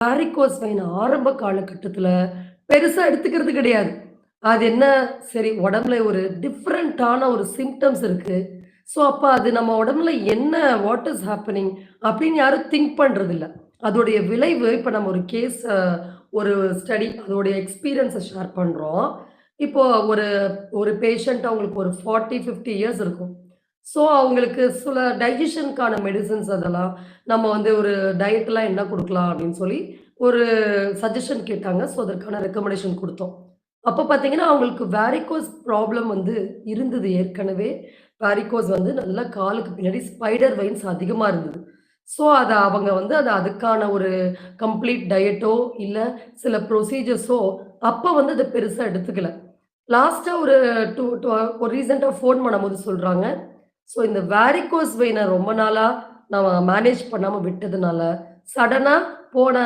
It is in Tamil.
வாரிகோஸ் வெயின் ஆரம்ப காலகட்டத்தில பெருசா எடுத்துக்கிறது கிடையாது. அது என்ன சரி உடம்புல ஒரு டிஃபரண்டான ஒரு சிம்ப்டம்ஸ் இருக்கு. ஸோ, அப்ப அது நம்ம உடம்புல என்ன வாட் இஸ் ஹேப்பனிங் அப்படின்னு யாரும் திங்க் பண்றதில்ல. அதோடைய விளைவு இப்ப நம்ம ஒரு கேஸ் ஒரு ஸ்டடி அதோடைய எக்ஸ்பீரியன்ஸ ஷேர் பண்றோம். இப்போ ஒரு ஒரு பேஷண்ட் அவங்களுக்கு ஒரு 40, 50 இயர்ஸ் இருக்கும். ஸோ, அவங்களுக்கு சில டைஜஷனுக்கான மெடிசின்ஸ் அதெல்லாம் நம்ம வந்து ஒரு டயட்லாம் என்ன குடுக்கலாம் அப்படின்னு சொல்லி ஒரு சஜஷன் கேட்டாங்க. ஸோ, அதற்கான ரெக்கமெண்டேஷன் குடுத்தோம். அப்ப பார்த்தீங்கன்னா, அவங்களுக்கு வேரிகோஸ் ப்ராப்ளம் வந்து இருந்தது ஏற்கனவே. வேரிகோஸ் வந்து நல்லா காலுக்கு பின்னாடி ஸ்பைடர் வெயின்ஸ் அதிகமா இருந்தது. ஸோ, அத அவங்க வந்து அதுக்கான ஒரு கம்ப்ளீட் டயட்டோ, இல்ல சில ப்ரொசீஜர்ஸோ அப்ப வந்து அத பெருசா எடுத்துக்கல. லாஸ்ட்டா ஒரு 2 டூ ஒரு ரீசென்ட்டா ஃபோன் பண்ணும்போது சொல்றாங்க, ஸோ இந்த வேரிகோஸ் வெயின ரொம்ப நாளா நான் மேனேஜ் பண்ணாம விட்டதுனால, சடனா போன